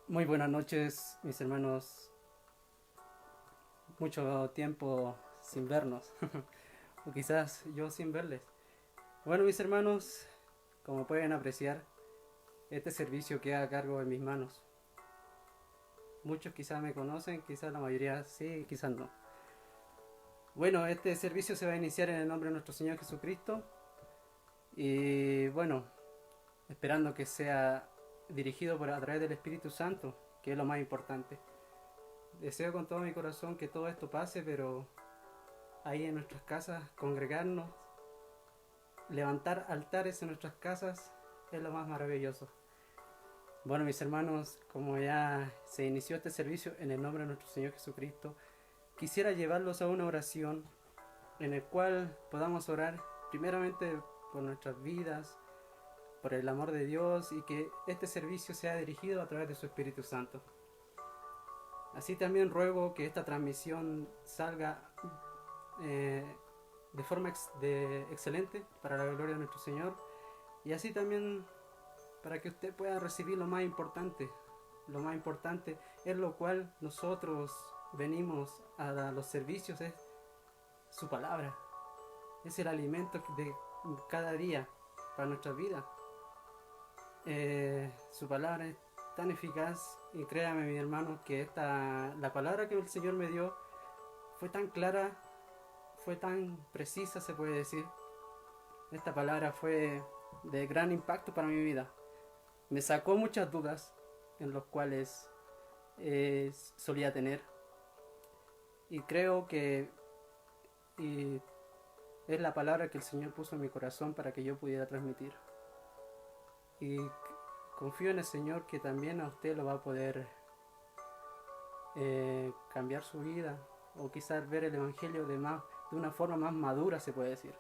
Muy buenas noches, mis hermanos. Mucho tiempo sin vernos, o quizás yo sin verles. Bueno, mis hermanos, como pueden apreciar, este servicio queda a cargo de mis manos. Muchos quizás me conocen, quizás la mayoría sí, quizás no. Bueno, este servicio se va a iniciar en el nombre de nuestro Señor Jesucristo. Y bueno, esperando que sea dirigido a través del Espíritu Santo, que es lo más importante. Deseo con todo mi corazón que todo esto pase, pero ahí en nuestras casas, congregarnos, levantar altares en nuestras casas es lo más maravilloso. Bueno, mis hermanos, como ya se inició este servicio en el nombre de nuestro Señor Jesucristo, quisiera llevarlos a una oración en el cual podamos orar primeramente por nuestras vidas, por el amor de Dios y que este servicio sea dirigido a través de su Espíritu Santo. Así también ruego que esta transmisión salga eh, de forma excelente para la gloria de nuestro Señor y así también para que usted pueda recibir lo más importante es lo cual nosotros venimos a los servicios, es su palabra, es el alimento de cada día para nuestra vida. Su palabra es tan eficaz y créame mi hermano que la palabra que el Señor me dio fue tan clara, fue tan precisa se puede decir. Esta palabra fue de gran impacto para mi vida. Me sacó muchas dudas en los cuales solía tener y creo que y es la palabra que el Señor puso en mi corazón para que yo pudiera transmitir. Y confío en el Señor que también a usted lo va a poder cambiar su vida o quizás ver el Evangelio de una forma más madura, se puede decir.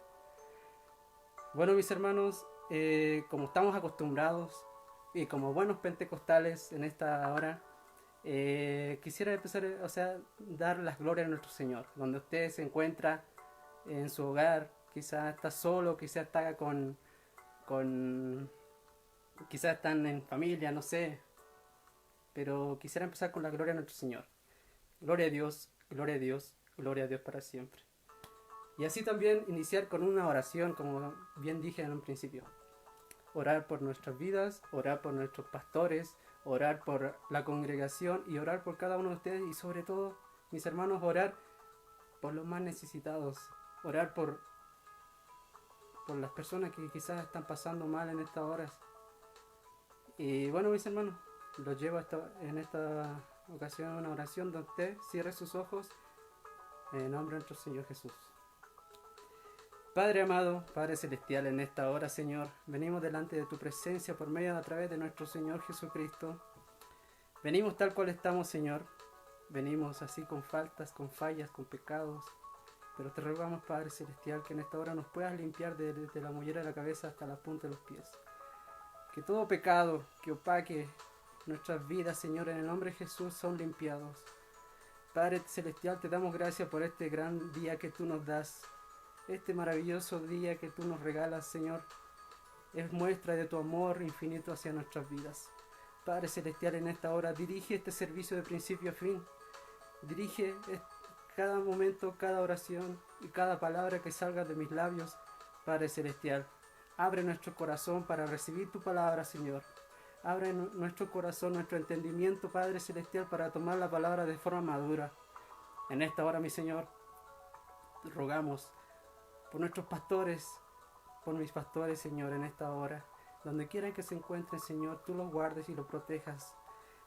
Bueno, mis hermanos, como estamos acostumbrados y como buenos pentecostales en esta hora, quisiera empezar, dar las glorias a nuestro Señor. Donde usted se encuentra en su hogar, quizás está solo, quizás está con quizás están en familia, no sé, pero quisiera empezar con la gloria a nuestro Señor. Gloria a Dios, gloria a Dios, gloria a Dios para siempre. Y así también iniciar con una oración, como bien dije en un principio. Orar por nuestras vidas, orar por nuestros pastores, orar por la congregación y orar por cada uno de ustedes y sobre todo, mis hermanos, orar por los más necesitados, orar por las personas que quizás están pasando mal en estas horas. Y bueno, mis hermanos, los llevo en esta ocasión a una oración donde usted cierre sus ojos en el nombre de nuestro Señor Jesús. Padre amado, Padre celestial, en esta hora, Señor, venimos delante de tu presencia por medio a través de nuestro Señor Jesucristo. Venimos tal cual estamos, Señor. Venimos así con faltas, con fallas, con pecados. Pero te rogamos, Padre celestial, que en esta hora nos puedas limpiar desde la mollera de la cabeza hasta la punta de los pies. Que todo pecado que opaque nuestras vidas, Señor, en el nombre de Jesús, son limpiados. Padre celestial, te damos gracias por este gran día que tú nos das. Este maravilloso día que tú nos regalas, Señor, es muestra de tu amor infinito hacia nuestras vidas. Padre celestial, en esta hora dirige este servicio de principio a fin. Dirige cada momento, cada oración y cada palabra que salga de mis labios, Padre celestial. Abre nuestro corazón para recibir tu palabra, Señor. Abre nuestro corazón, nuestro entendimiento, Padre celestial, para tomar la palabra de forma madura. En esta hora, mi Señor, rogamos por nuestros pastores, por mis pastores, Señor, en esta hora. Donde quieran que se encuentren, Señor, tú los guardes y los protejas.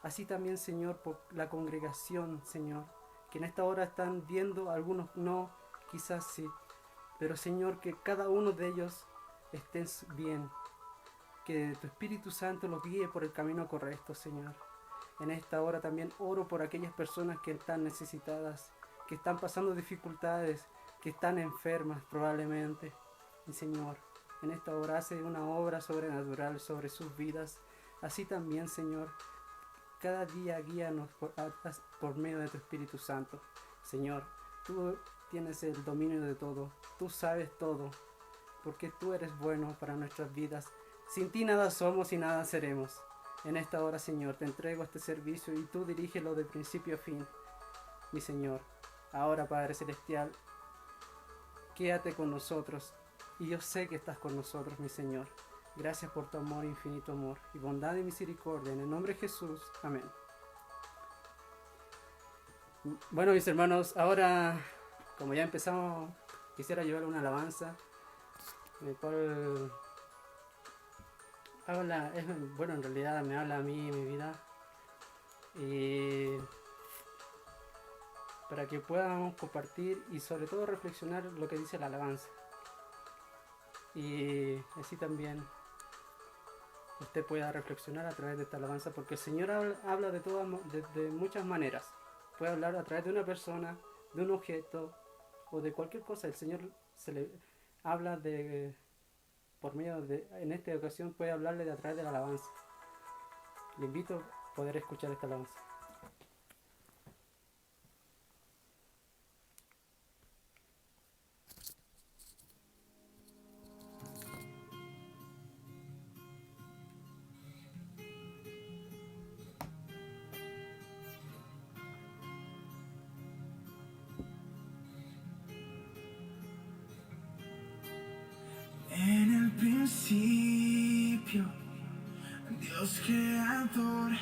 Así también, Señor, por la congregación, Señor, que en esta hora están viendo, algunos no, quizás sí. Pero, Señor, que cada uno de ellos estén bien. Que tu Espíritu Santo los guíe por el camino correcto, Señor. En esta hora también oro por aquellas personas que están necesitadas, que están pasando dificultades, que están enfermas probablemente. Y Señor, en esta hora hace una obra sobrenatural sobre sus vidas. Así también, Señor, cada día guíanos por medio de tu Espíritu Santo. Señor, tú tienes el dominio de todo, tú sabes todo, porque tú eres bueno para nuestras vidas. Sin ti nada somos y nada seremos. En esta hora, Señor, te entrego este servicio y tú dirígelo de principio a fin, mi Señor. Ahora, Padre Celestial, quédate con nosotros. Y yo sé que estás con nosotros, mi Señor. Gracias por tu amor, infinito amor, y bondad y misericordia. En el nombre de Jesús. Amén. Bueno, mis hermanos, ahora, como ya empezamos, quisiera llevar una alabanza, en el cual habla, bueno, en realidad me habla a mí, mi vida, y para que podamos compartir y sobre todo reflexionar lo que dice la alabanza. Y así también usted pueda reflexionar a través de esta alabanza, porque el Señor habla de muchas maneras. Puede hablar a través de una persona, de un objeto o de cualquier cosa. El Señor se le habla por medio de, en esta ocasión puede hablarle a través de la alabanza. Le invito a poder escuchar esta alabanza. En el principio, Dios creador,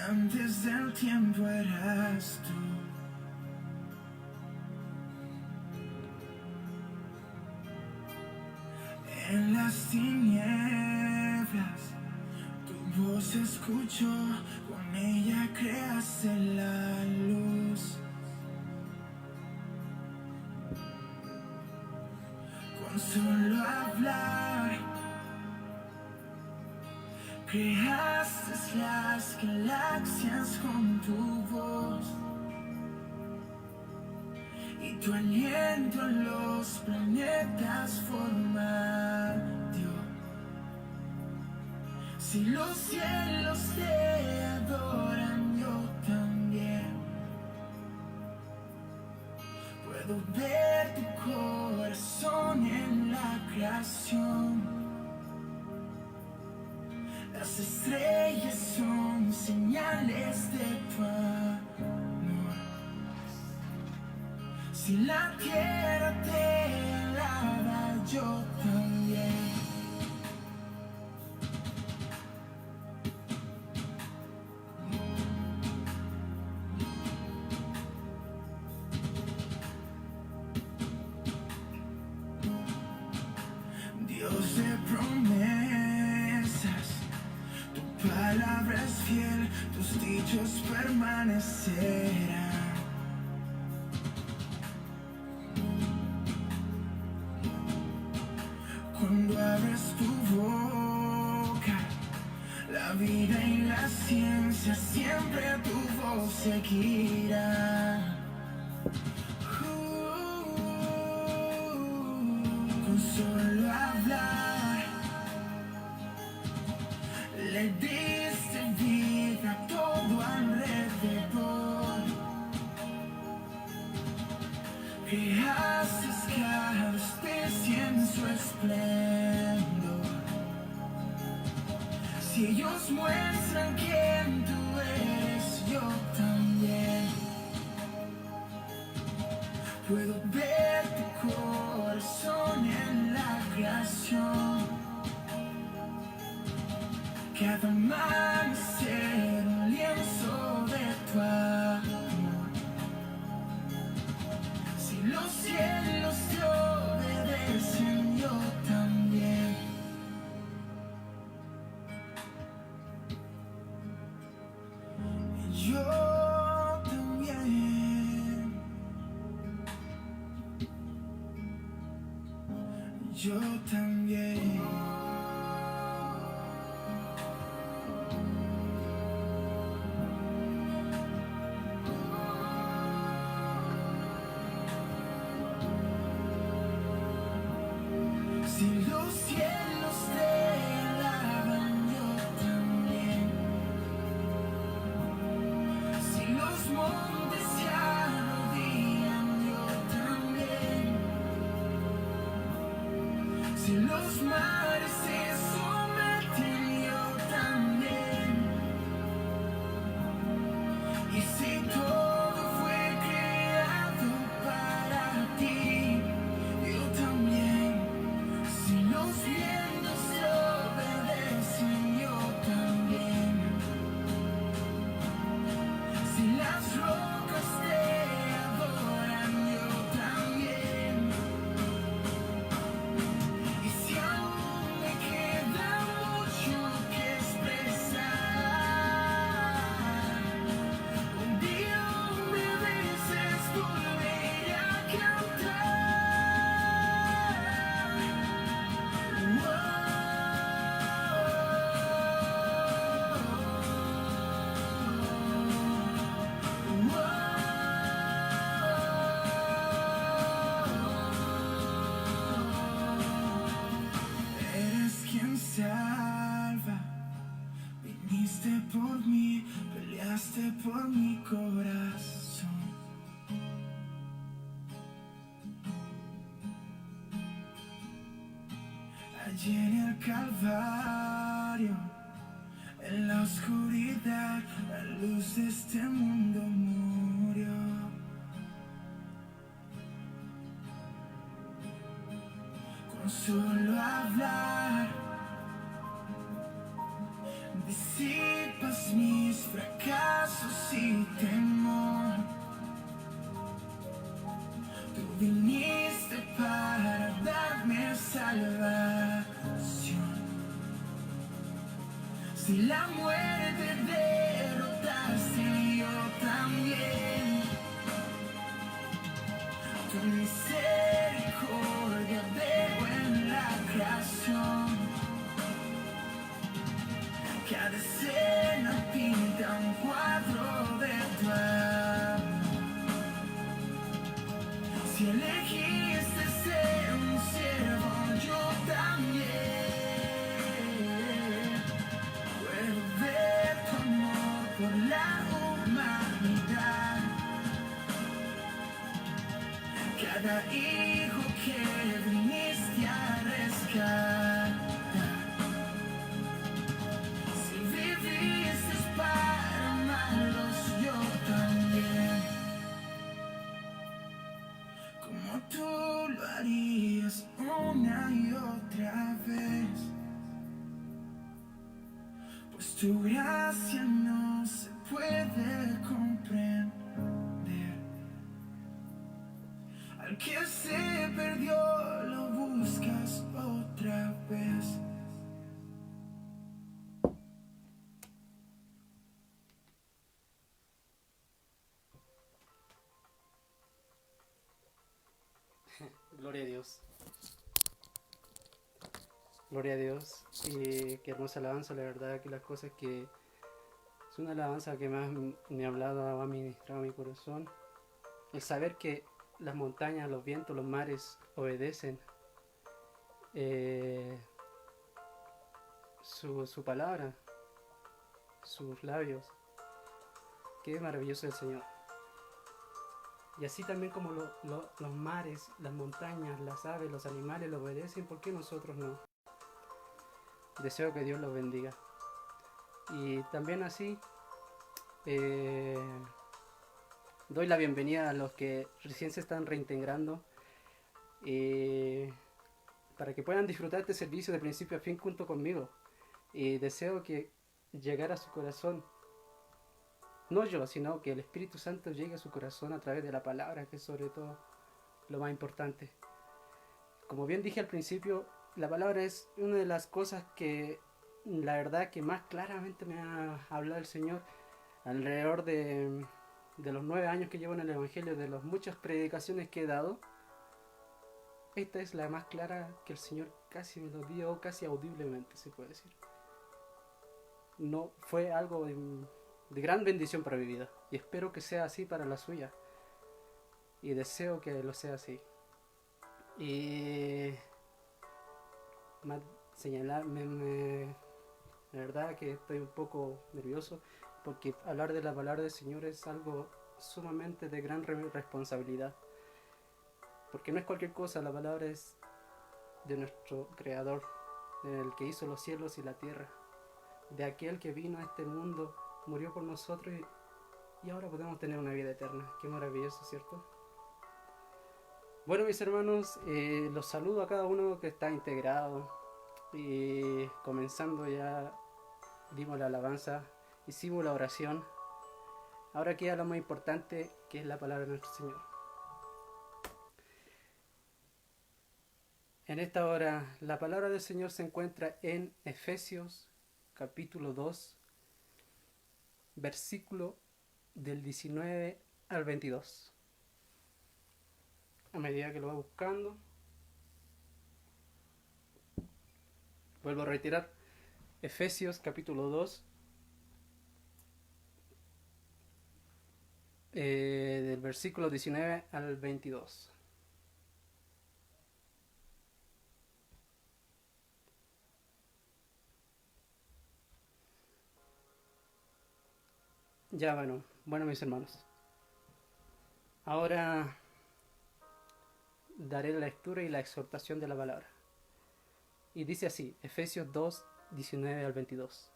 antes del tiempo eras tú. En las tinieblas, tu voz escuchó, con ella creaste la luz. Con solo hablar, creaste las galaxias con tu voz, y tu aliento los planetas formadio. Si los cielos te adoran, yo también puedo ver tu corazón en la creación. Las estrellas son señales de tu amor. Si la tierra te alaba, yo también. Dios de promesas, tu palabra es fiel, tus dichos permanecerán. Cuando abres tu boca, la vida y la ciencia siempre tu voz seguirá. Con solo hablar, le diste vida a todo alrededor. Creaste cada especie en su esplendor. Si ellos muestran quién tú eres, yo también puedo ver tu corazón en la creación. Cada amanecer un lienzo de tu amor. Si los cielos te obedecen, yo también. Yo también. Yo también. Si los cielos te alaban, yo también. Si los montes se arrodillan, yo también. Si los mares se someten, yo también. corazón. Allí en el Calvario, en la oscuridad, la luz de este mundo murió. Con solo hablar, disipas mis fracasos y temor. Tú viniste para darme salvación. Si la muerte derrotaste, yo también. Tu misericordia veo en la creación. Cada escena pinta un cuadro de tu amor. Si elegiste ser un siervo, yo también. Puedo ver tu amor por la humanidad. Cada hijo que viniste a rescatar. Si viviste para amarlos, yo también. Como tú lo harías una y otra vez. Pues tu gracia no se puede comprender. Al que se perdió lo buscas otra vez. Gloria a Dios. Gloria a Dios. Y qué hermosa alabanza, la verdad que las cosas que... Es una alabanza que más me ha hablado, ha ministrado mi corazón. El saber que las montañas, los vientos, los mares obedecen su palabra, sus labios. Qué maravilloso el Señor. Y así también como los mares, las montañas, las aves, los animales lo obedecen, ¿por qué nosotros no? Deseo que Dios los bendiga. Y también así doy la bienvenida a los que recién se están reintegrando para que puedan disfrutar este servicio de principio a fin junto conmigo. Y deseo que llegara a su corazón, no yo, sino que el Espíritu Santo llegue a su corazón a través de la palabra, que es sobre todo lo más importante. Como bien dije al principio, la palabra es una de las cosas que la verdad que más claramente me ha hablado el Señor alrededor de los 9 años que llevo en el Evangelio, de las muchas predicaciones que he dado. Esta es la más clara que el Señor casi me lo dio, casi audiblemente se puede decir. No fue algo de gran bendición para mi vida y espero que sea así para la suya y deseo que lo sea así. Y más señalarme, la verdad que estoy un poco nervioso porque hablar de la palabra del Señor es algo sumamente de gran responsabilidad, porque no es cualquier cosa, la palabra es de nuestro Creador, del que hizo los cielos y la tierra, de aquel que vino a este mundo, murió por nosotros y ahora podemos tener una vida eterna. Qué maravilloso, ¿cierto? Bueno, mis hermanos, los saludo a cada uno que está integrado y comenzando ya, dimos la alabanza, hicimos la oración. Ahora queda lo más importante, que es la palabra de nuestro Señor. En esta hora, la palabra del Señor se encuentra en Efesios capítulo 2, versículo del 19 al 22. A medida que lo va buscando, vuelvo a reiterar, Efesios capítulo 2, del versículo 19 al 22. Ya, bueno, mis hermanos. Ahora daré la lectura y la exhortación de la palabra. Y dice así, Efesios 2, 19 al 22.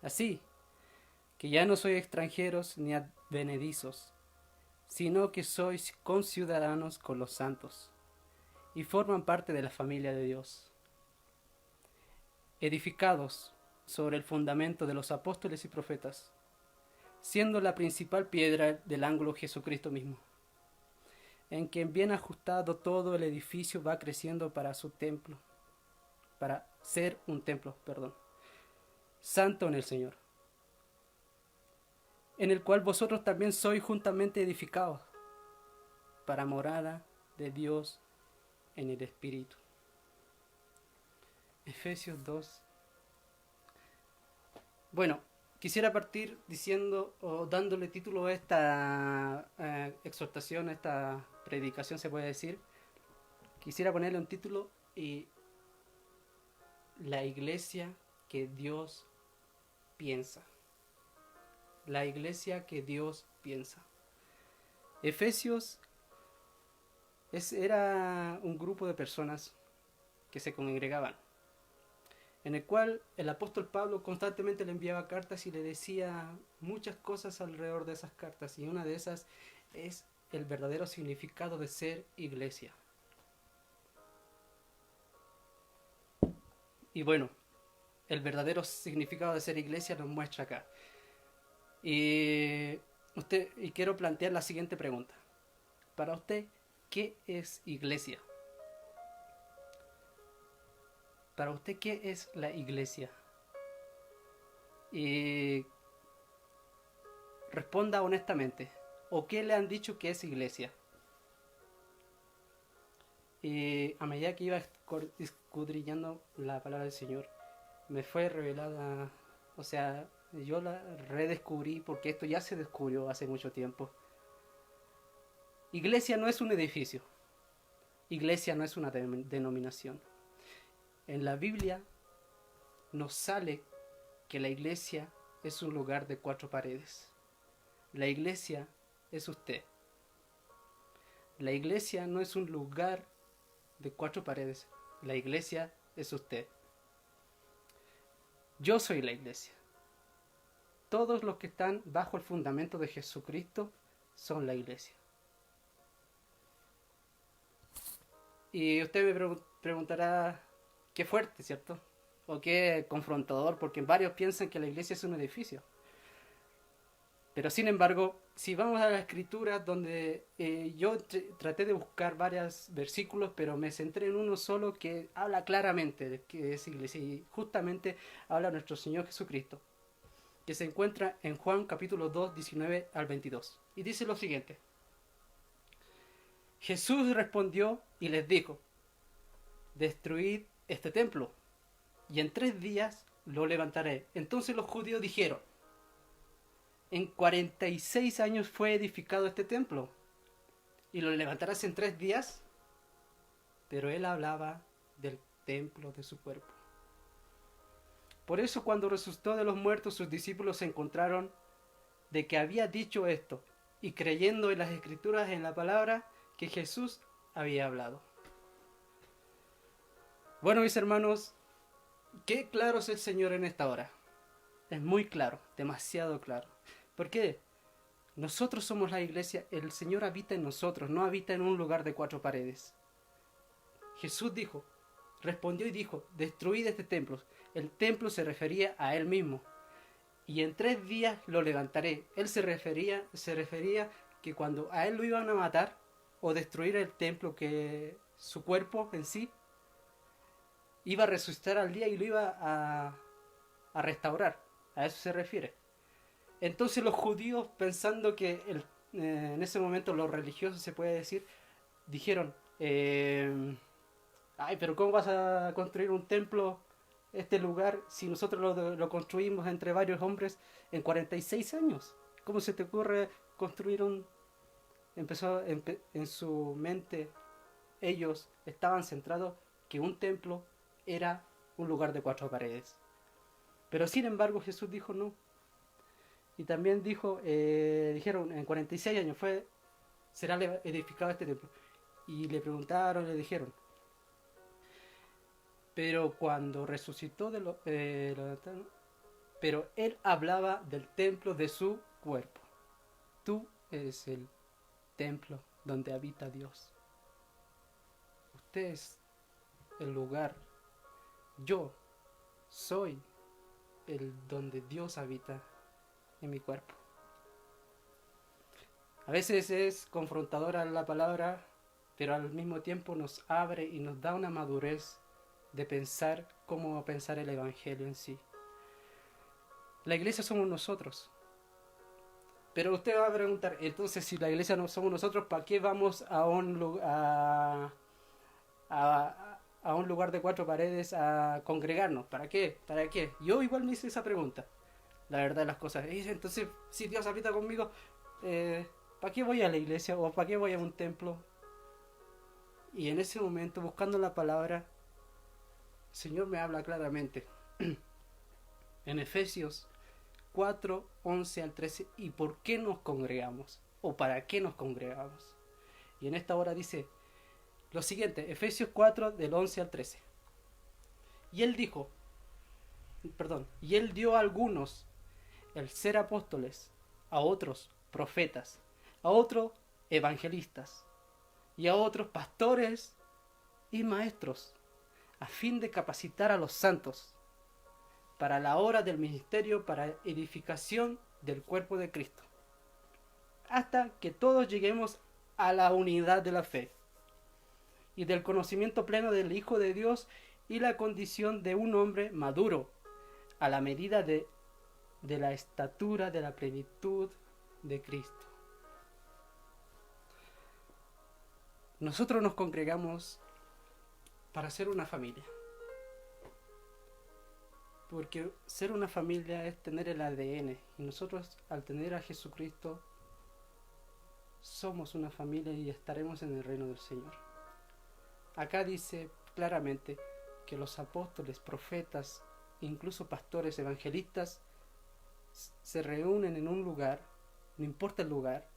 Así que ya no sois extranjeros ni advenedizos, sino que sois conciudadanos con los santos, y forman parte de la familia de Dios, edificados sobre el fundamento de los apóstoles y profetas, siendo la principal piedra del ángulo Jesucristo mismo, en quien bien ajustado todo el edificio va creciendo para su templo, para ser un templo, santo en el Señor, en el cual vosotros también sois juntamente edificados, para morada de Dios en el Espíritu. Efesios 2. Bueno, quisiera partir diciendo o dándole título a esta exhortación, a esta predicación se puede decir. Quisiera ponerle un título y la iglesia que Dios piensa. La iglesia que Dios piensa. Efesios era un grupo de personas que se congregaban, en el cual el apóstol Pablo constantemente le enviaba cartas y le decía muchas cosas alrededor de esas cartas, y una de esas es el verdadero significado de ser iglesia. Y bueno, el verdadero significado de ser iglesia nos muestra acá. Y quiero plantear la siguiente pregunta. Para usted, ¿qué es iglesia? Para usted, ¿qué es la iglesia? Y responda honestamente. ¿O qué le han dicho que es iglesia? Y a medida que iba escudriñando la palabra del Señor, me fue revelada, o sea, yo la redescubrí porque esto ya se descubrió hace mucho tiempo. Iglesia no es un edificio. Iglesia no es una denominación. En la Biblia nos sale que la iglesia es un lugar de 4 paredes. La iglesia es usted. La iglesia no es un lugar de 4 paredes. La iglesia es usted. Yo soy la iglesia. Todos los que están bajo el fundamento de Jesucristo son la iglesia. Y usted me preguntará, qué fuerte, ¿cierto? O qué confrontador, porque varios piensan que la iglesia es un edificio. Pero sin embargo, si vamos a la escritura, donde yo traté de buscar varios versículos, pero me centré en uno solo que habla claramente de que es iglesia, y justamente habla nuestro Señor Jesucristo, que se encuentra en Juan capítulo 2, 19 al 22. Y dice lo siguiente. Jesús respondió y les dijo, destruid este templo, y en 3 días lo levantaré. Entonces los judíos dijeron, en 46 años fue edificado este templo, y lo levantarás en 3 días. Pero él hablaba del templo de su cuerpo. Por eso cuando resucitó de los muertos, sus discípulos se encontraron de que había dicho esto, y creyendo en las escrituras, en la palabra que Jesús había hablado. Bueno, mis hermanos, qué claro es el Señor en esta hora. Es muy claro, demasiado claro. ¿Por qué? Nosotros somos la iglesia, el Señor habita en nosotros, no habita en un lugar de 4 paredes. Jesús respondió y dijo, destruid este templo. El templo se refería a Él mismo. Y en 3 días lo levantaré. Él se refería que cuando a Él lo iban a matar o destruir el templo, que su cuerpo en sí, iba a resucitar al día y lo iba a restaurar. A eso se refiere. Entonces los judíos, pensando que en ese momento los religiosos, se puede decir, dijeron, ay, pero ¿cómo vas a construir un templo, este lugar, si nosotros lo construimos entre varios hombres en 46 años? ¿Cómo se te ocurre construir Empezó en su mente, ellos estaban centrados que un templo era un lugar de 4 paredes. Pero sin embargo Jesús dijo no. Y también dijeron, en 46 años será edificado este templo. Y le preguntaron, le dijeron, pero cuando resucitó pero él hablaba del templo de su cuerpo. Tú eres el templo donde habita Dios. Usted es el lugar. Yo soy el donde Dios habita en mi cuerpo. A veces es confrontadora la palabra, pero al mismo tiempo nos abre y nos da una madurez de pensar cómo pensar el Evangelio en sí. La iglesia somos nosotros. Pero usted va a preguntar, entonces si la iglesia no somos nosotros, ¿para qué vamos a un lugar de 4 paredes a congregarnos? ¿Para qué? ¿Para qué? Yo igual me hice esa pregunta, la verdad de las cosas. Y dice, entonces, si Dios habita conmigo, ¿para qué voy a la iglesia o para qué voy a un templo? Y en ese momento, buscando la palabra, el Señor me habla claramente. En Efesios 4, 11 al 13, ¿y por qué nos congregamos? ¿O para qué nos congregamos? Y en esta hora dice lo siguiente, Efesios 4, del 11 al 13. Y él dio a algunos el ser apóstoles, a otros profetas, a otros evangelistas, y a otros pastores y maestros, a fin de capacitar a los santos para la obra del ministerio, para edificación del cuerpo de Cristo, hasta que todos lleguemos a la unidad de la fe y del conocimiento pleno del Hijo de Dios y la condición de un hombre maduro, a la medida de la estatura de la plenitud de Cristo. Nosotros nos congregamos para ser una familia. Porque ser una familia es tener el ADN. Y nosotros, al tener a Jesucristo, somos una familia y estaremos en el reino del Señor. Acá dice claramente que los apóstoles, profetas, incluso pastores, evangelistas, se reúnen en un lugar, no importa el lugar,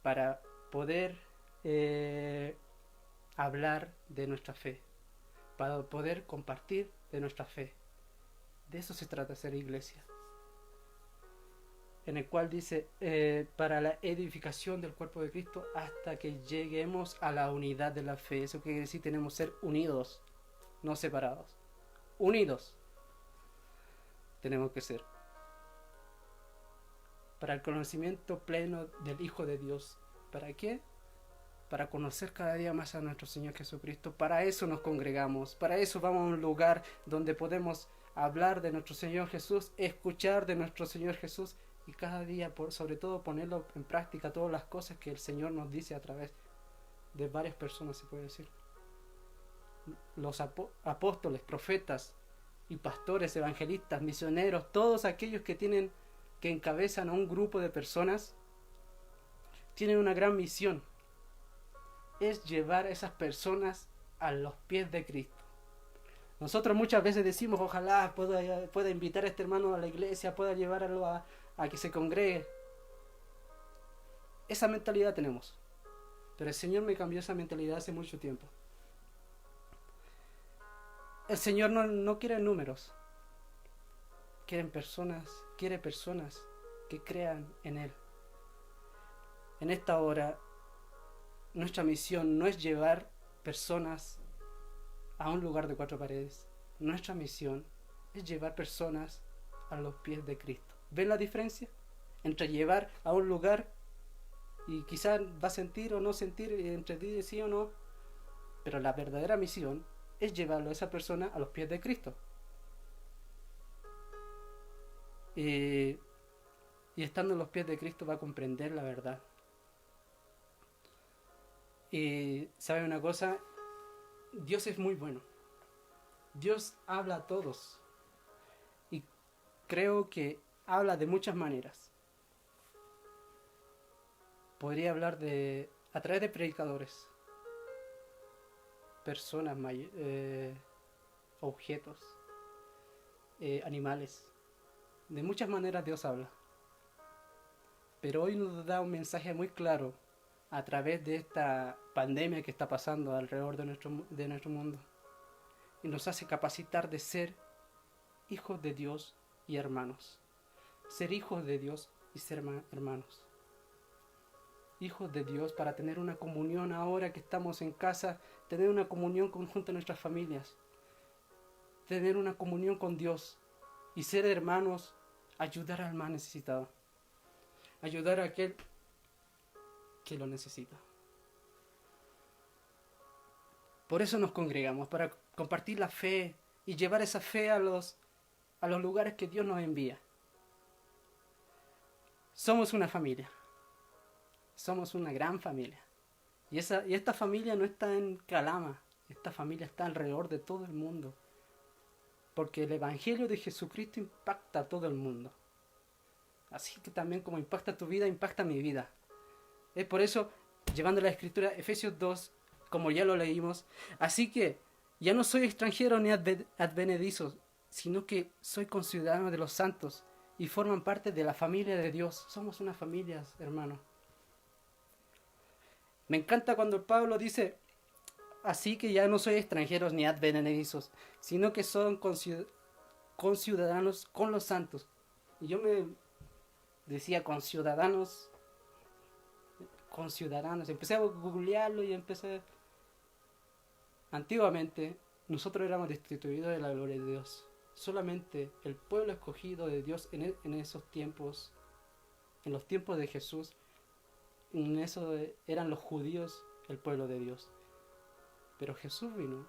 para poder hablar de nuestra fe, para poder compartir de nuestra fe. De eso se trata ser iglesia. En el cual dice, para la edificación del cuerpo de Cristo hasta que lleguemos a la unidad de la fe. Eso quiere decir tenemos que ser unidos, no separados. Unidos tenemos que ser. Para el conocimiento pleno del Hijo de Dios. ¿Para qué? Para conocer cada día más a nuestro Señor Jesucristo. Para eso nos congregamos, para eso vamos a un lugar donde podemos hablar de nuestro Señor Jesús, escuchar de nuestro Señor Jesús y cada día, sobre todo, ponerlo en práctica todas las cosas que el Señor nos dice a través de varias personas, se puede decir. Los apóstoles, profetas y pastores, evangelistas, misioneros, todos aquellos que encabezan a un grupo de personas, tienen una gran misión. Es llevar a esas personas a los pies de Cristo. Nosotros muchas veces decimos, ojalá pueda invitar a este hermano a la iglesia, pueda llevarlo a que se congregue. Esa mentalidad tenemos. Pero el Señor me cambió esa mentalidad hace mucho tiempo. El Señor no quiere números. Quiere personas que crean en Él. En esta hora, nuestra misión no es llevar personas a un lugar de 4 paredes. Nuestra misión es llevar personas a los pies de Cristo. ¿Ven la diferencia? Entre llevar a un lugar y quizás va a sentir o no sentir, entre sí o no, pero la verdadera misión es llevarlo a esa persona a los pies de Cristo. Y estando en los pies de Cristo va a comprender la verdad. Y ¿sabe una cosa? Dios es muy bueno. Dios habla a todos. Y creo que habla de muchas maneras. Podría hablar a través de predicadores, personas, objetos. animales. De muchas maneras Dios habla. Pero hoy nos da un mensaje muy claro a través de esta pandemia que está pasando alrededor de nuestro mundo. Y nos hace capacitar de ser hijos de Dios y hermanos. Ser hijos de Dios y ser hermanos. Hijos de Dios para tener una comunión ahora que estamos en casa, tener una comunión junto a nuestras familias, tener una comunión con Dios y ser hermanos, ayudar al más necesitado, ayudar a aquel que lo necesita. Por eso nos congregamos, para compartir la fe y llevar esa fe a los lugares que Dios nos envía. Somos una familia. Somos una gran familia. Y esta familia no está en Calama. Esta familia está alrededor de todo el mundo. Porque el Evangelio de Jesucristo impacta a todo el mundo. Así que también como impacta tu vida, impacta mi vida. Es por eso, llevando la Escritura, Efesios 2, como ya lo leímos. Así que ya no soy extranjero ni advenedizo, sino que soy conciudadano de los santos y forman parte de la familia de Dios. Somos una familia, hermano. Me encanta cuando Pablo dice, así que ya no soy extranjeros ni advenedizos, sino que son conciudadanos con los santos. Y yo me decía conciudadanos, empecé a googlearlo y empecé... Antiguamente nosotros éramos destituidos de la gloria de Dios. Solamente el pueblo escogido de Dios en esos tiempos, en los tiempos de Jesús, en eso eran los judíos el pueblo de Dios. Pero Jesús vino,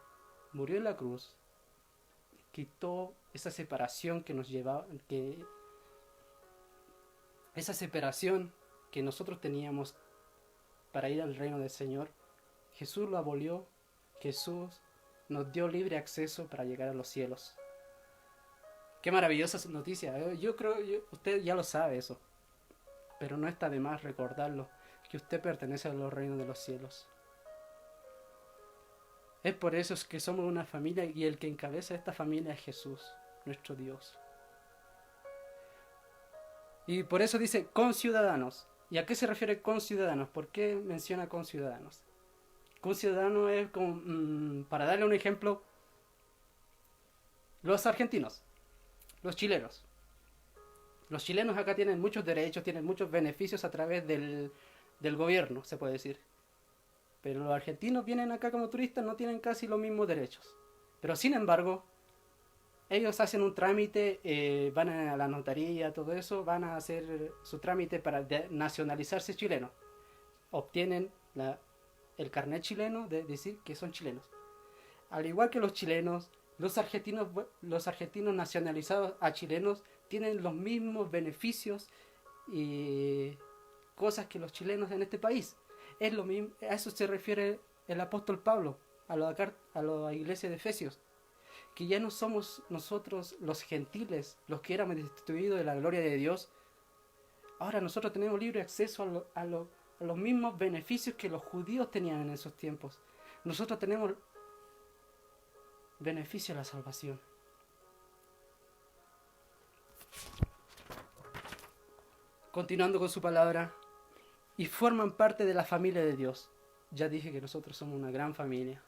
murió en la cruz, quitó esa separación que nos llevaba, esa separación que nosotros teníamos para ir al reino del Señor. Jesús lo abolió. Jesús nos dio libre acceso para llegar a los cielos. Qué maravillosa noticia. Yo creo, usted ya lo sabe eso. Pero no está de más recordarlo, que usted pertenece a los reinos de los cielos. Es por eso que somos una familia y el que encabeza esta familia es Jesús, nuestro Dios. Y por eso dice conciudadanos. ¿Y a qué se refiere conciudadanos? ¿Por qué menciona conciudadanos? Conciudadano es como, para darle un ejemplo, los argentinos, los chilenos. Los chilenos acá tienen muchos derechos, tienen muchos beneficios a través del gobierno, se puede decir. Pero los argentinos vienen acá como turistas, no tienen casi los mismos derechos. Pero sin embargo, ellos hacen un trámite, van a la notaría, todo eso, van a hacer su trámite para nacionalizarse chileno. Obtienen el carnet chileno de decir que son chilenos. Al igual que los chilenos, los argentinos nacionalizados a chilenos tienen los mismos beneficios y cosas que los chilenos en este país. Es lo mismo, a eso se refiere el apóstol Pablo a la iglesia de Efesios, que ya no somos nosotros los gentiles los que éramos destituidos de la gloria de Dios. Ahora nosotros tenemos libre acceso a los mismos beneficios que los judíos tenían en esos tiempos. Nosotros tenemos beneficio a la salvación. Continuando con su palabra, y forman parte de la familia de Dios. Ya dije que nosotros somos una gran familia.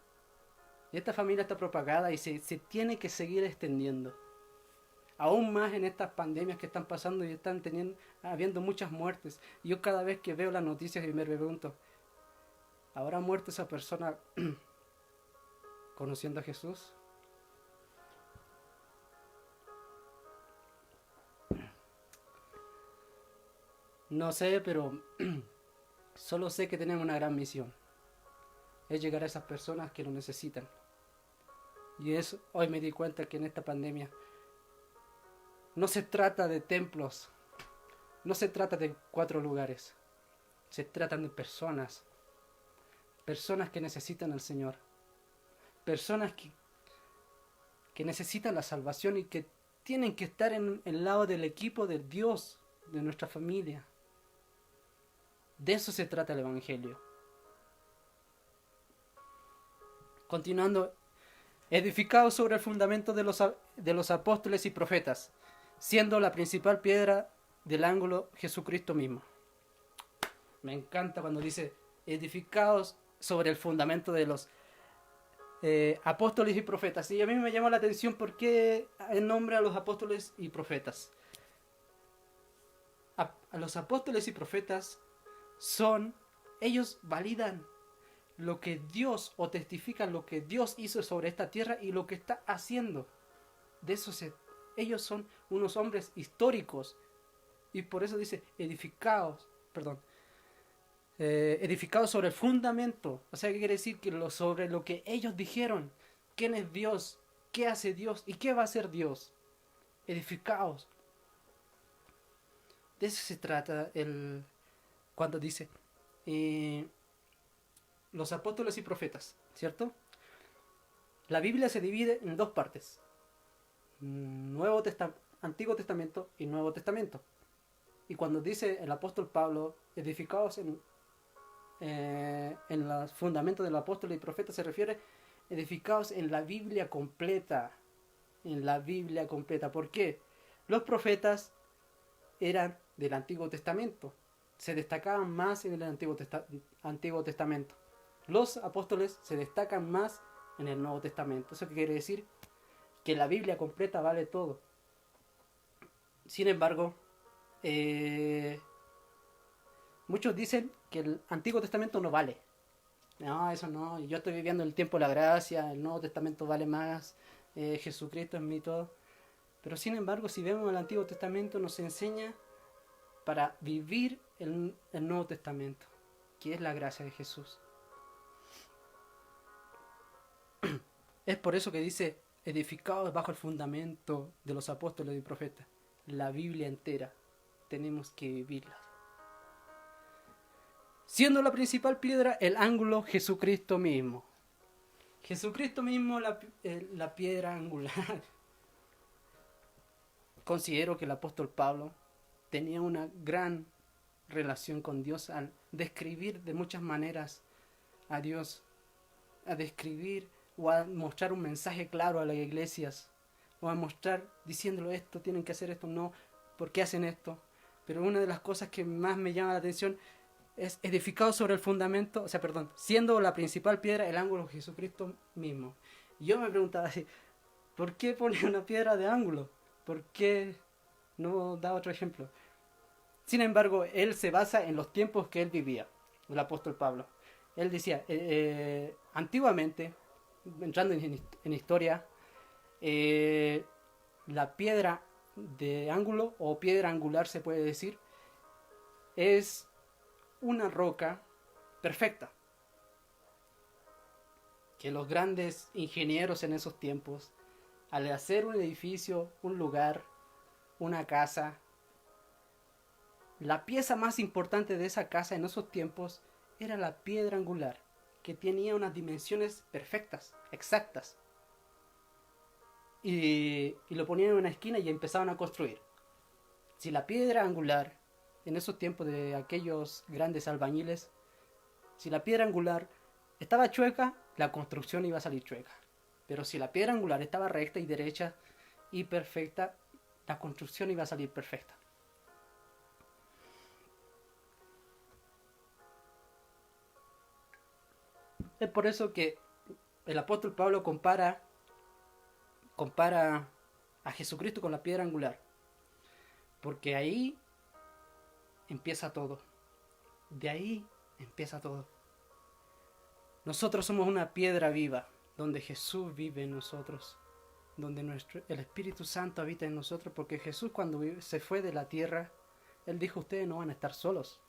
Y esta familia está propagada y se tiene que seguir extendiendo. Aún más en estas pandemias que están pasando y están habiendo muchas muertes. Yo cada vez que veo las noticias y me pregunto, ¿habrá muerto esa persona conociendo a Jesús? No sé, pero solo sé que tenemos una gran misión. Es llegar a esas personas que lo necesitan. Y hoy me di cuenta que en esta pandemia no se trata de templos, no se trata de 4 lugares, se tratan de personas que necesitan al Señor, personas que necesitan la salvación y que tienen que estar en el lado del equipo de Dios, de nuestra familia. De eso se trata el Evangelio. Continuando, edificado sobre el fundamento de los apóstoles y profetas, siendo la principal piedra del ángulo Jesucristo mismo. Me encanta cuando dice edificados sobre el fundamento de los apóstoles y profetas. Y a mí me llama la atención por qué nombra a los apóstoles y profetas. A los apóstoles y profetas ellos validan lo que Dios, o testifican lo que Dios hizo sobre esta tierra y lo que está haciendo. Ellos son unos hombres históricos, y por eso dice edificados sobre el fundamento. O sea, ¿qué quiere decir? Que sobre lo que ellos dijeron, quién es Dios, qué hace Dios y qué va a hacer Dios. Edificados. De eso se trata cuando dice los apóstoles y profetas, ¿cierto? La Biblia se divide en dos partes: Antiguo Testamento y Nuevo Testamento. Y cuando dice el apóstol Pablo, edificados en los fundamentos del apóstol y profeta, se refiere edificados en la Biblia completa. En la Biblia completa. ¿Por qué? Los profetas eran del Antiguo Testamento. Se destacaban más en el Antiguo Testamento. Los apóstoles se destacan más en el Nuevo Testamento. ¿Eso qué quiere decir? Que la Biblia completa vale todo. Sin embargo, muchos dicen que el Antiguo Testamento no vale. No, eso no. Yo estoy viviendo el tiempo de la gracia. El Nuevo Testamento vale más. Jesucristo es mi todo. Pero sin embargo, si vemos el Antiguo Testamento, nos enseña para vivir el Nuevo Testamento, que es la gracia de Jesús. Es por eso que dice edificados bajo el fundamento de los apóstoles y profetas. La Biblia entera tenemos que vivirla. Siendo la principal piedra el ángulo Jesucristo mismo. Jesucristo mismo la piedra angular. Considero que el apóstol Pablo tenía una gran relación con Dios al describir de muchas maneras a Dios, a describir o a mostrar un mensaje claro a las iglesias, o a mostrar diciéndolo esto, tienen que hacer esto, no, ¿por qué hacen esto? Pero una de las cosas que más me llama la atención es edificado sobre el fundamento, siendo la principal piedra el ángulo Jesucristo mismo. Y yo me preguntaba así, ¿por qué pone una piedra de ángulo? ¿Por qué no da otro ejemplo? Sin embargo, él se basa en los tiempos que él vivía, el apóstol Pablo. Él decía, antiguamente, entrando en historia, la piedra de ángulo, o piedra angular se puede decir, es una roca perfecta, que los grandes ingenieros en esos tiempos, al hacer un edificio, un lugar, una casa, la pieza más importante de esa casa en esos tiempos era la piedra angular, que tenía unas dimensiones perfectas, exactas. Y lo ponían en una esquina y empezaban a construir. Si la piedra angular, en esos tiempos de aquellos grandes albañiles, si la piedra angular estaba chueca, la construcción iba a salir chueca. Pero si la piedra angular estaba recta y derecha y perfecta, la construcción iba a salir perfecta. Es por eso que el apóstol Pablo compara a Jesucristo con la piedra angular. Porque ahí empieza todo. De ahí empieza todo. Nosotros somos una piedra viva, donde Jesús vive en nosotros, donde el Espíritu Santo habita en nosotros, porque Jesús, cuando se fue de la tierra, Él dijo, ustedes no van a estar solos,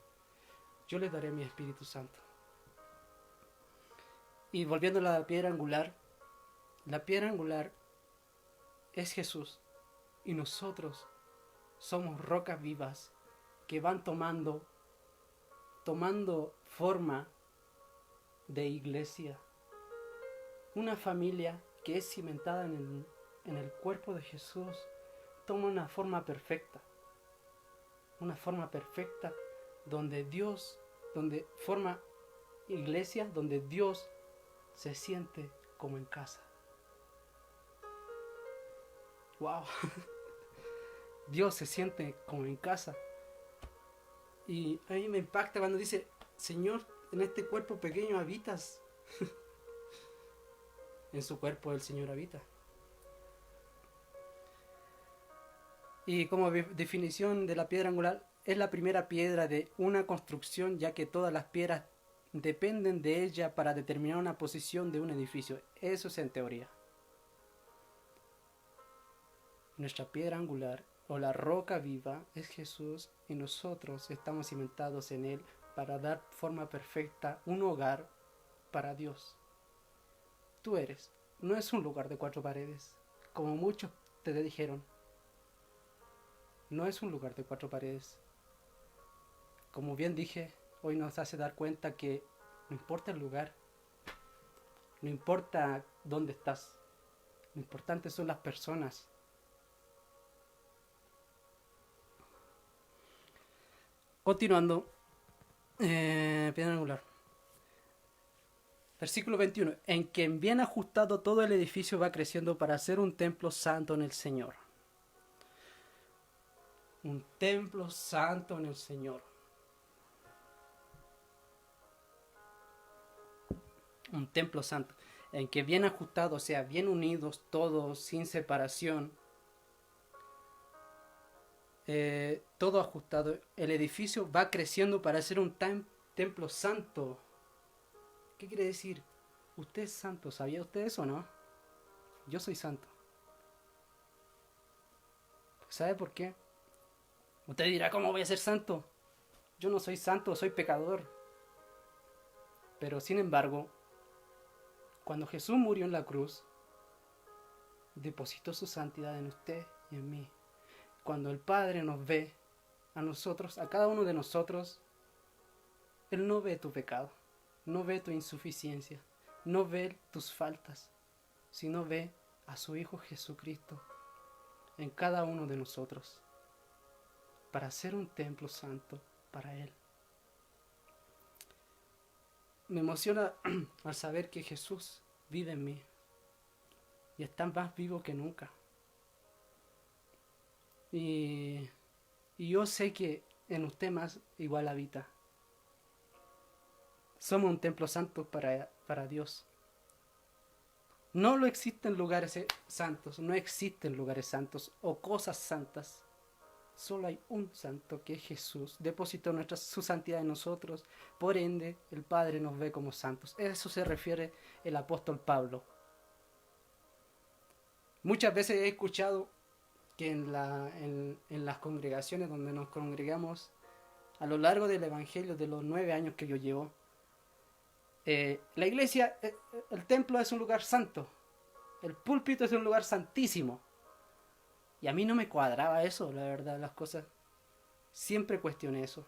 yo les daré mi Espíritu Santo. Y volviendo a la piedra angular es Jesús, y nosotros somos rocas vivas que van tomando forma de iglesia. Una familia que es cimentada en el cuerpo de Jesús toma una forma perfecta. Una forma perfecta donde forma iglesia, donde Dios se siente como en casa. wow, Dios se siente como en casa. Y a mí me impacta cuando dice, Señor, en este cuerpo pequeño habitas. En su cuerpo el Señor habita. Y como definición de la piedra angular, es la primera piedra de una construcción, ya que todas las piedras dependen de ella para determinar una posición de un edificio. Eso es en teoría. Nuestra piedra angular o la roca viva es Jesús y nosotros estamos cimentados en Él para dar forma perfecta un hogar para Dios. Tú eres, no es un lugar de 4 paredes, como muchos te dijeron. No es un lugar de 4 paredes. Como bien dije, hoy nos hace dar cuenta que no importa el lugar, no importa dónde estás, lo importante son las personas. Continuando, piedra angular. Versículo 21. En quien bien ajustado todo el edificio va creciendo para ser un templo santo en el Señor. Un templo santo en el Señor. Un templo santo. En que bien ajustado, o sea, bien unidos todos, sin separación. Todo ajustado. El edificio va creciendo para ser un templo santo. ¿Qué quiere decir? Usted es santo, ¿sabía usted eso o no? Yo soy santo. ¿Sabe por qué? Usted dirá, ¿cómo voy a ser santo? Yo no soy santo, soy pecador. Pero sin embargo, cuando Jesús murió en la cruz, depositó su santidad en usted y en mí. Cuando el Padre nos ve, a nosotros, a cada uno de nosotros, Él no ve tu pecado, no ve tu insuficiencia, no ve tus faltas, sino ve a su Hijo Jesucristo en cada uno de nosotros, para ser un templo santo para Él. Me emociona al saber que Jesús vive en mí y está más vivo que nunca. Y yo sé que en usted más igual habita. Somos un templo santo para Dios. No lo existen lugares santos, no existen lugares santos o cosas santas. Solo hay un santo, que es Jesús. Depositó su santidad en nosotros. Por ende, el Padre nos ve como santos. A eso se refiere el apóstol Pablo. Muchas veces he escuchado que en las congregaciones donde nos congregamos, a lo largo del evangelio de los 9 años que yo llevo, la iglesia, el templo es un lugar santo. El púlpito es un lugar santísimo. Y a mí no me cuadraba eso, la verdad, las cosas. Siempre cuestioné eso.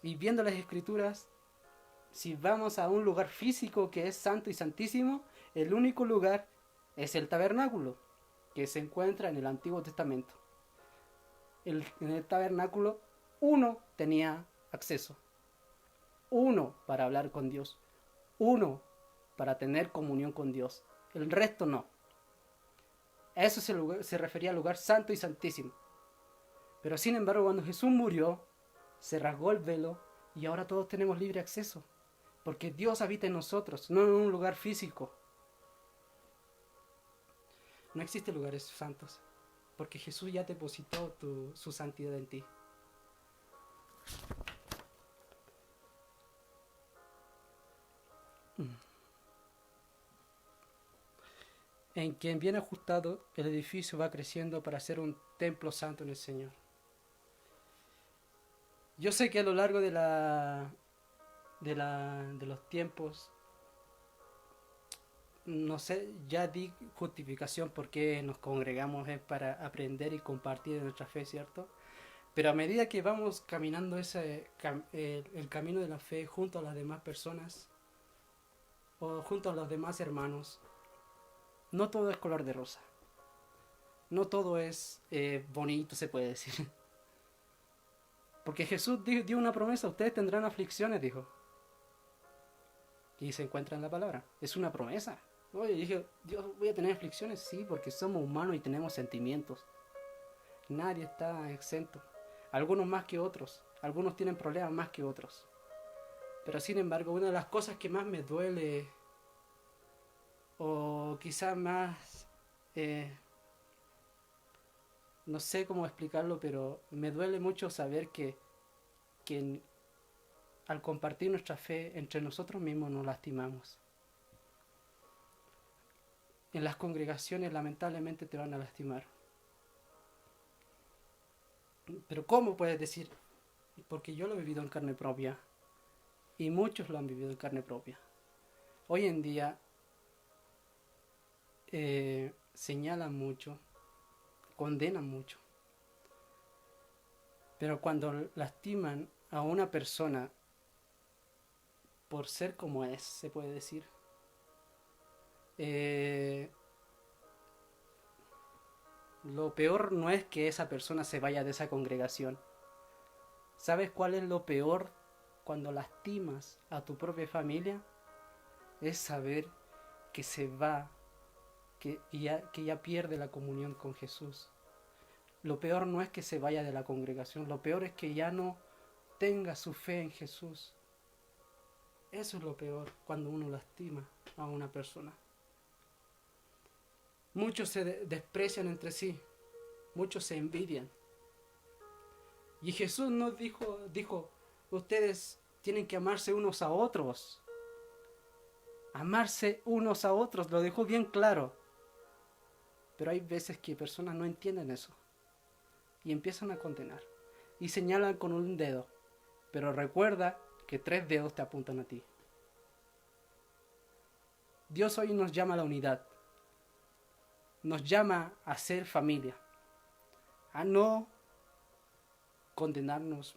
Y viendo las escrituras, si vamos a un lugar físico que es santo y santísimo, el único lugar es el tabernáculo, que se encuentra en el Antiguo Testamento. En el tabernáculo, uno tenía acceso. Uno para hablar con Dios. Uno para tener comunión con Dios. El resto no. A eso se refería al lugar santo y santísimo. Pero sin embargo, cuando Jesús murió, se rasgó el velo y ahora todos tenemos libre acceso. Porque Dios habita en nosotros, no en un lugar físico. No existen lugares santos, porque Jesús ya depositó su santidad en ti. En quien bien ajustado el edificio va creciendo para ser un templo santo en el Señor. Yo sé que a lo largo de los tiempos, no sé, ya di justificación porque nos congregamos es para aprender y compartir nuestra fe, ¿cierto? Pero a medida que vamos caminando el camino de la fe junto a las demás personas o junto a los demás hermanos, no todo es color de rosa. No todo es bonito, se puede decir. Porque Jesús dio una promesa, ustedes tendrán aflicciones, dijo. Y se encuentra en la palabra. Es una promesa. Oye, dije, Dios, ¿voy a tener aflicciones? Sí, porque somos humanos y tenemos sentimientos. Nadie está exento. Algunos más que otros. Algunos tienen problemas más que otros. Pero sin embargo, una de las cosas que más me duele, o quizás más, eh, no sé cómo explicarlo, pero me duele mucho saber que al compartir nuestra fe entre nosotros mismos nos lastimamos. En las congregaciones lamentablemente te van a lastimar. Pero ¿cómo puedes decir? Porque yo lo he vivido en carne propia. Y muchos lo han vivido en carne propia. Hoy en día señalan mucho, condenan mucho. Pero cuando lastiman a una persona por ser como es, se puede decir, lo peor no es que esa persona se vaya de esa congregación. ¿Sabes cuál es lo peor cuando lastimas a tu propia familia? Es saber que se va, que ya pierde la comunión con Jesús. Lo peor no es que se vaya de la congregación, lo peor es que ya no tenga su fe en Jesús. Eso es lo peor cuando uno lastima a una persona. Muchos se desprecian entre sí, muchos se envidian. Y Jesús nos dijo, ustedes tienen que amarse unos a otros. Amarse unos a otros, lo dejó bien claro. Pero hay veces que personas no entienden eso y empiezan a condenar y señalan con un dedo. Pero recuerda que 3 dedos te apuntan a ti. Dios hoy nos llama a la unidad. Nos llama a ser familia. A no condenarnos.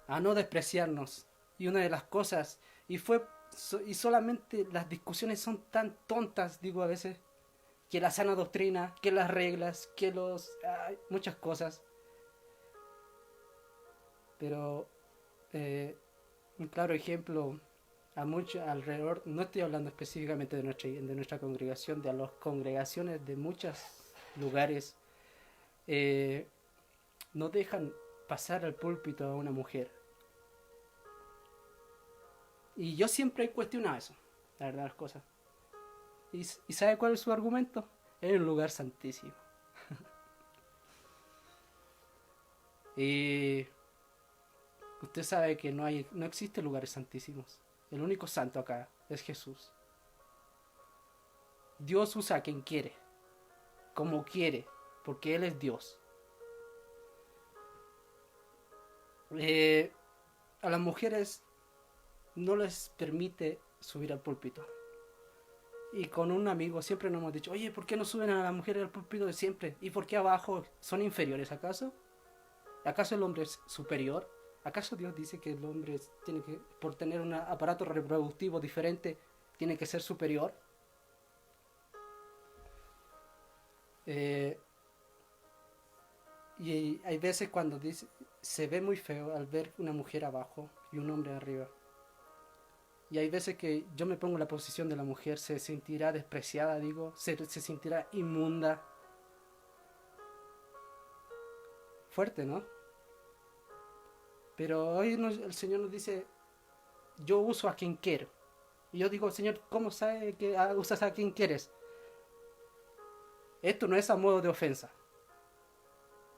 A no despreciarnos. Y una de las cosas, y solamente las discusiones son tan tontas, digo a veces, que la sana doctrina, que las reglas, que muchas cosas. Pero un claro ejemplo a mucho alrededor, no estoy hablando específicamente de nuestra congregación, de las congregaciones de muchos lugares, no dejan pasar al púlpito a una mujer. Y yo siempre he cuestionado eso, la verdad las cosas. ¿Y sabe cuál es su argumento? Es un lugar santísimo. Y usted sabe que no existen lugares santísimos. El único santo acá es Jesús. Dios usa a quien quiere, como quiere, porque Él es Dios. A las mujeres no les permite subir al púlpito. Y con un amigo siempre nos hemos dicho, oye, ¿por qué no suben a las mujeres al púlpito de siempre? ¿Y por qué abajo? ¿Son inferiores acaso? ¿Acaso el hombre es superior? ¿Acaso Dios dice que el hombre tiene que, por tener un aparato reproductivo diferente, tiene que ser superior? Y hay veces cuando se ve muy feo al ver una mujer abajo y un hombre arriba. Y hay veces que yo me pongo en la posición de la mujer, se sentirá despreciada, se sentirá inmunda. Fuerte, ¿no? Pero hoy el Señor nos dice, yo uso a quien quiero. Y yo digo, Señor, ¿cómo sabes que usas a quien quieres? Esto no es a modo de ofensa.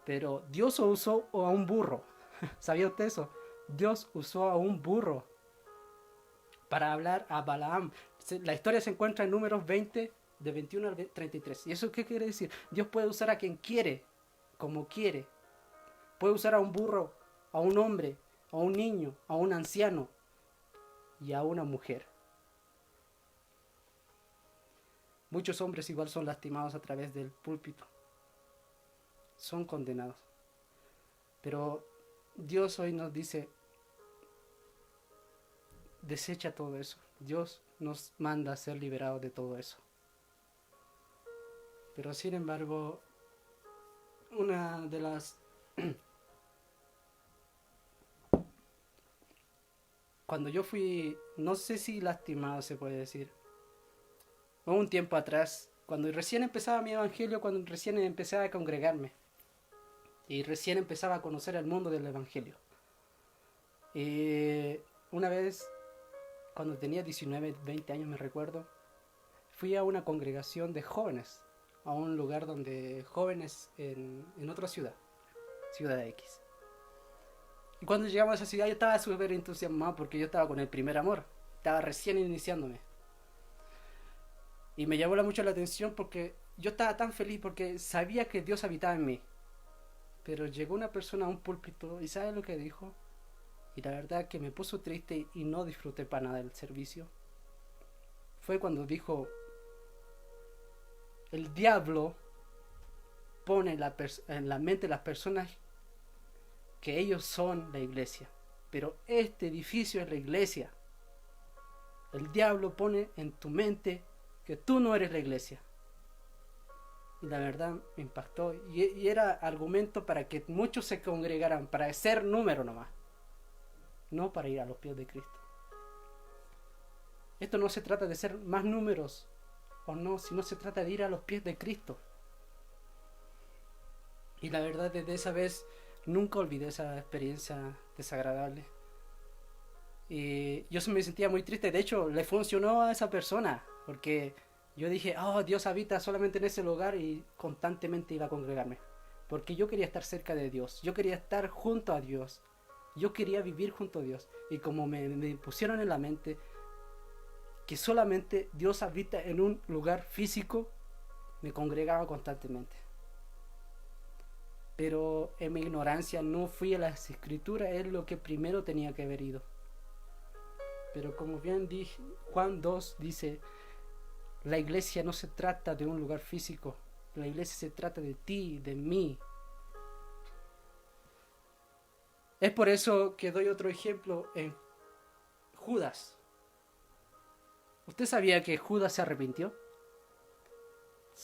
Pero Dios usó a un burro. ¿Sabía usted eso? Dios usó a un burro para hablar a Balaam. La historia se encuentra en Números 20, de 21 al 33. ¿Y eso qué quiere decir? Dios puede usar a quien quiere, como quiere. Puede usar a un burro, a un hombre, a un niño, a un anciano y a una mujer. Muchos hombres igual son lastimados a través del púlpito. Son condenados. Pero Dios hoy nos dice, desecha todo eso. Dios nos manda a ser liberados de todo eso. Pero sin embargo, una de las... Cuando yo fui, no sé si lastimado se puede decir, Hubo un tiempo atrás, cuando recién empezaba mi evangelio, cuando recién empezaba a congregarme y recién empezaba a conocer el mundo del evangelio. Una vez, cuando tenía 19, 20 años me recuerdo, fui a una congregación de jóvenes, a un lugar donde jóvenes en otra ciudad, Ciudad X. Y cuando llegamos a esa ciudad yo estaba súper entusiasmado porque yo estaba con el primer amor, estaba recién iniciándome. Y me llamó mucho la atención porque yo estaba tan feliz porque sabía que Dios habitaba en mí. Pero llegó una persona a un púlpito y ¿sabe lo que dijo? Y la verdad que me puso triste y no disfruté para nada del servicio. Fue cuando dijo: el diablo pone en la mente de las personas que ellos son la iglesia. Pero este edificio es la iglesia. El diablo pone en tu mente que tú no eres la iglesia. Y la verdad me impactó. Y era argumento para que muchos se congregaran, para ser número nomás. No para ir a los pies de Cristo. Esto no se trata de ser más números o no, sino se trata de ir a los pies de Cristo. Y la verdad, desde esa vez nunca olvidé esa experiencia desagradable. Y yo me sentía muy triste. De hecho, le funcionó a esa persona, porque yo dije: oh, Dios habita solamente en ese lugar, y constantemente iba a congregarme. Porque yo quería estar cerca de Dios, yo quería estar junto a Dios, yo quería vivir junto a Dios. Y como me pusieron en la mente que solamente Dios habita en un lugar físico, me congregaba constantemente. Pero en mi ignorancia no fui a las escrituras, es lo que primero tenía que haber ido. Pero como bien dije, Juan 2 dice: la iglesia no se trata de un lugar físico, la iglesia se trata de ti, de mí. Es por eso que doy otro ejemplo en Judas. ¿Usted sabía que Judas se arrepintió?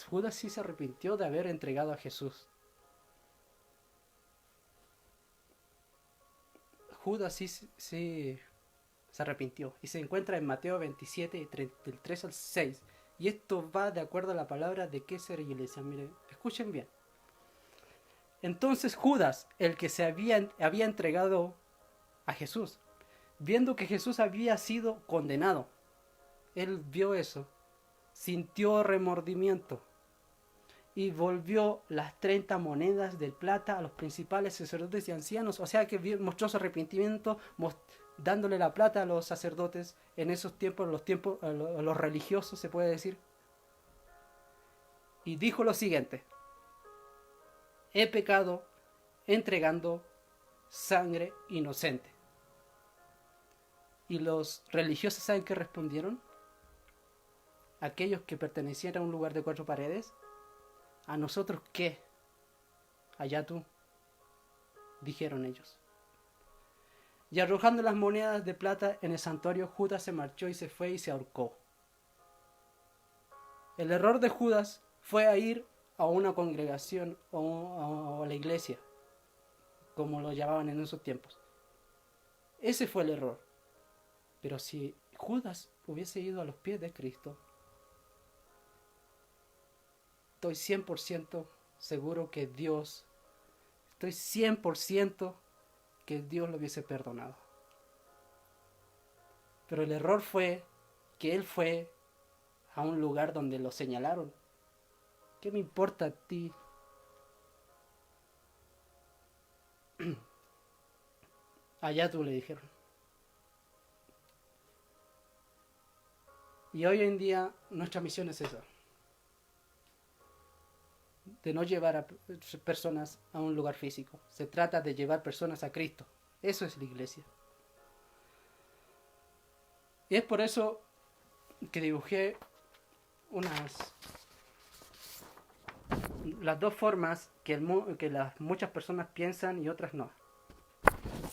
Judas sí se arrepintió de haber entregado a Jesús. Judas sí se arrepintió. Y se encuentra en Mateo 27, del 3 al 6. Y esto va de acuerdo a la palabra de qué ser iglesia. Miren, escuchen bien. Entonces Judas, el que se había entregado a Jesús, viendo que Jesús había sido condenado, él vio eso, sintió remordimiento y volvió las 30 monedas de plata a los principales sacerdotes y ancianos. O sea que mostró su arrepentimiento, dándole la plata a los sacerdotes en esos tiempos, a los religiosos se puede decir. Y dijo lo siguiente: he pecado entregando sangre inocente. Y los religiosos, ¿saben qué respondieron? Aquellos que pertenecían a un lugar de 4 paredes: ¿a nosotros qué? Allá tú, dijeron ellos. Y arrojando las monedas de plata en el santuario, Judas se marchó y se fue y se ahorcó. El error de Judas fue a ir a una congregación o a la iglesia, como lo llamaban en esos tiempos. Ese fue el error. Pero si Judas hubiese ido a los pies de Cristo, estoy 100% seguro que Dios lo hubiese perdonado. Pero el error fue que él fue a un lugar donde lo señalaron. ¿Qué me importa a ti? Allá tú, le dijeron. Y hoy en día nuestra misión es esa: de no llevar a personas a un lugar físico. Se trata de llevar personas a Cristo. Eso es la iglesia. Y es por eso que dibujé las dos formas que muchas personas piensan y otras no.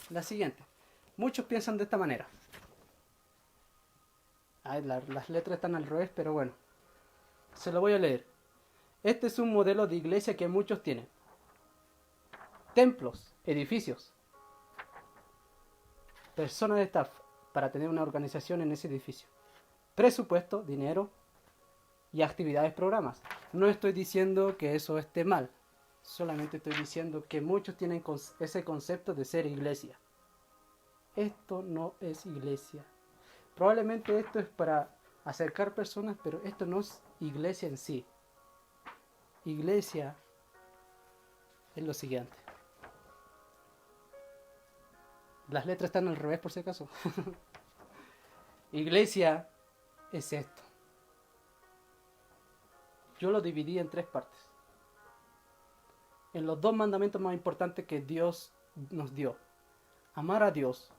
La siguiente: muchos piensan de esta manera. Las letras están al revés, pero bueno, se lo voy a leer. Este es un modelo de iglesia que muchos tienen: templos, edificios, personas de staff para tener una organización en ese edificio, presupuesto, dinero, y actividades, programas. No estoy diciendo que eso esté mal, solamente estoy diciendo que muchos tienen ese concepto de ser iglesia. Esto no es iglesia. Probablemente esto es para acercar personas, pero esto no es iglesia en sí. Iglesia es lo siguiente. Las letras están al revés por si acaso. Iglesia es esto. Yo lo dividí en 3 partes. En los 2 mandamientos más importantes que Dios nos dio. Amar a Dios.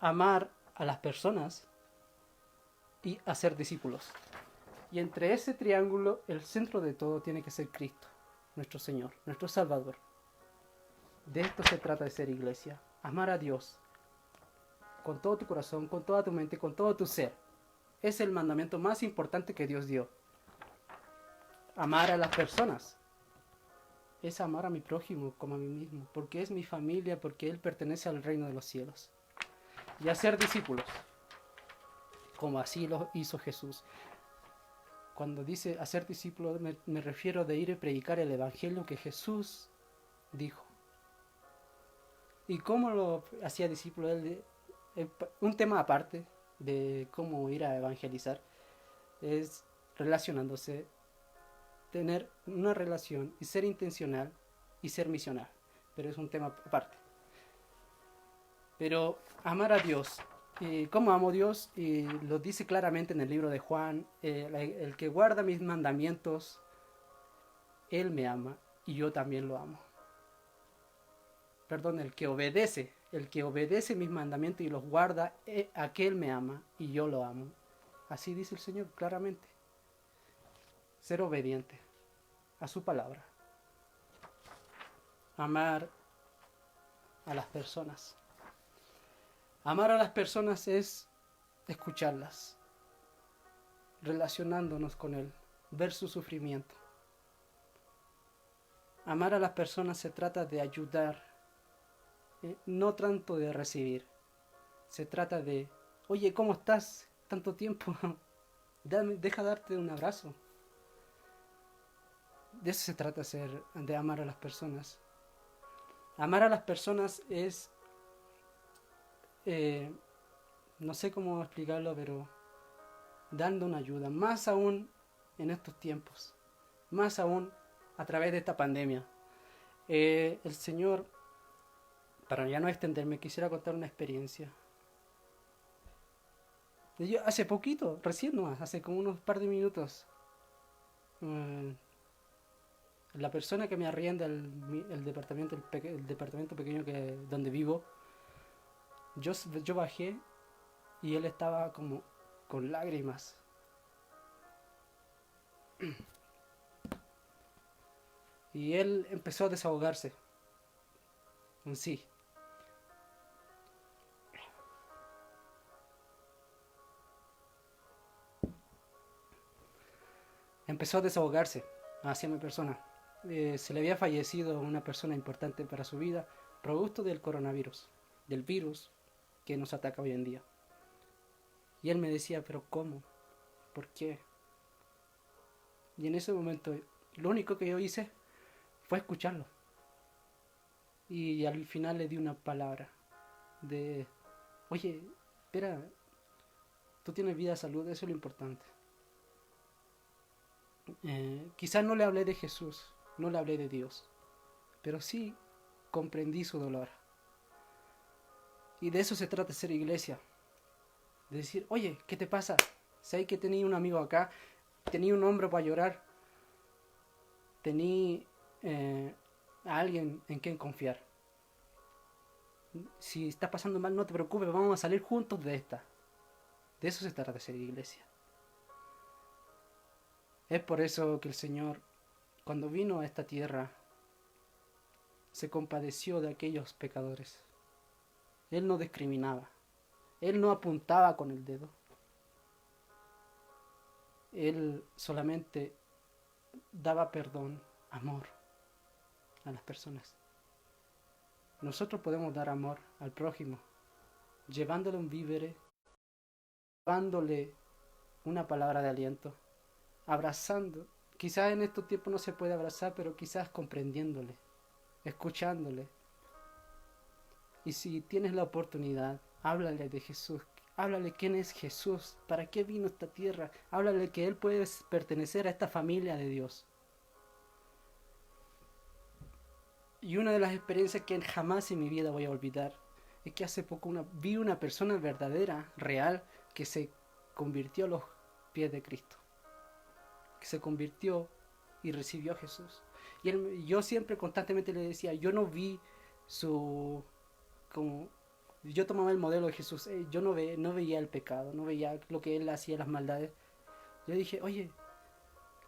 Amar a las personas. Y hacer discípulos. Y entre ese triángulo, el centro de todo tiene que ser Cristo. Nuestro Señor, nuestro Salvador. De esto se trata de ser iglesia. Amar a Dios. Con todo tu corazón, con toda tu mente, con todo tu ser. Es el mandamiento más importante que Dios dio. Amar a las personas. Es amar a mi prójimo como a mí mismo. Porque es mi familia, porque Él pertenece al reino de los cielos. Y hacer discípulos. Como así lo hizo Jesús. Cuando dice hacer discípulos, me refiero de ir a predicar el evangelio que Jesús dijo. ¿Y cómo lo hacía discípulo? Un tema aparte de cómo ir a evangelizar es relacionándose, tener una relación y ser intencional y ser misional. Pero es un tema aparte. Pero amar a Dios. ¿Cómo amo a Dios? Lo dice claramente en el libro de Juan. El que guarda mis mandamientos, Él me ama y yo también lo amo. Perdón, el que obedece mis mandamientos y los guarda, aquel me ama y yo lo amo. Así dice el Señor claramente. Ser obediente a su palabra. Amar a las personas. Amar a las personas es escucharlas, relacionándonos con Él, ver su sufrimiento. Amar a las personas se trata de ayudar, no tanto de recibir. Se trata de, oye, ¿cómo estás? Tanto tiempo, deja darte un abrazo. De eso se trata de amar a las personas. Amar a las personas es, no sé cómo explicarlo, pero dando una ayuda, más aún en estos tiempos, más aún a través de esta pandemia. El Señor, para ya no extenderme, quisiera contar una experiencia. Yo hace poquito, recién nomás, hace como unos par de minutos, la persona que me arrienda el departamento pequeño donde vivo, yo bajé y él estaba como con lágrimas. Y él empezó a desahogarse en sí. Empezó a desahogarse hacia mi persona. Se le había fallecido una persona importante para su vida, producto del coronavirus, del virus que nos ataca hoy en día. Y él me decía, pero ¿cómo? ¿Por qué? Y en ese momento, lo único que yo hice fue escucharlo. Y al final le di una palabra de, oye, espera, tú tienes vida, salud, eso es lo importante. Quizás no le hablé de Jesús, no le hablé de Dios, pero sí comprendí su dolor. Y de eso se trata de ser iglesia. De decir, oye, ¿qué te pasa? Sé que tenía un amigo acá, tenía un hombro para llorar, tenía a alguien en quien confiar. Si estás pasando mal, no te preocupes, vamos a salir juntos de esta. De eso se trata de ser iglesia. Es por eso que el Señor, cuando vino a esta tierra, se compadeció de aquellos pecadores. Él no discriminaba. Él no apuntaba con el dedo. Él solamente daba perdón, amor a las personas. Nosotros podemos dar amor al prójimo, llevándole un víver dándole una palabra de aliento, abrazando. Quizás en estos tiempos no se puede abrazar, pero quizás comprendiéndole, escuchándole. Y si tienes la oportunidad, háblale de Jesús. Háblale quién es Jesús, para qué vino a esta tierra. Háblale que Él puede pertenecer a esta familia de Dios. Y una de las experiencias que jamás en mi vida voy a olvidar es que hace poco vi una persona verdadera, real, que se convirtió a los pies de Cristo. Que se convirtió y recibió a Jesús. Yo siempre constantemente le decía, yo no vi como yo tomaba el modelo de Jesús, yo no veía el pecado, no veía lo que Él hacía, las maldades. Yo dije, oye,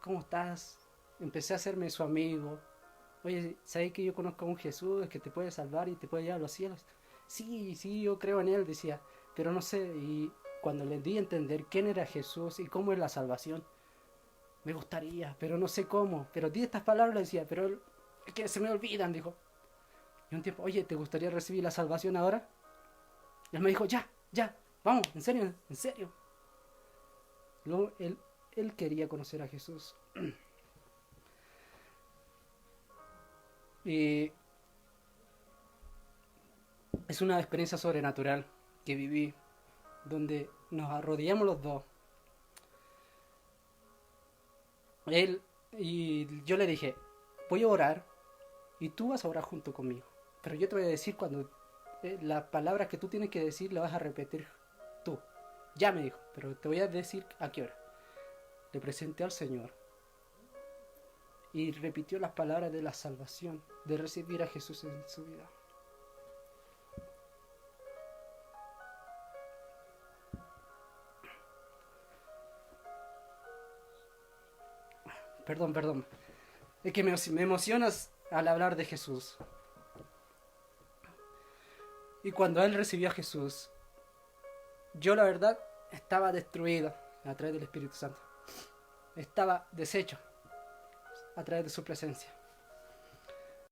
¿cómo estás? Empecé a hacerme su amigo. Oye, ¿sabes que yo conozco a un Jesús que te puede salvar y te puede llevar a los cielos? Sí, yo creo en Él, decía, pero no sé. Y cuando le di a entender quién era Jesús y cómo es la salvación, me gustaría, pero no sé cómo. Pero di estas palabras, decía, pero es que se me olvidan, dijo. Y un tiempo, oye, ¿te gustaría recibir la salvación ahora? Y él me dijo, ya, vamos, en serio. Luego él quería conocer a Jesús. Y es una experiencia sobrenatural que viví, donde nos arrodillamos los dos. Él y yo le dije, voy a orar y tú vas a orar junto conmigo. Pero yo te voy a decir cuando las palabras que tú tienes que decir las vas a repetir tú. Ya me dijo, pero te voy a decir a qué hora. Le presenté al Señor y repitió las palabras de la salvación, de recibir a Jesús en su vida. Perdón. Es que me emocionas al hablar de Jesús. Y cuando él recibió a Jesús, yo la verdad estaba destruido a través del Espíritu Santo. Estaba deshecho a través de su presencia.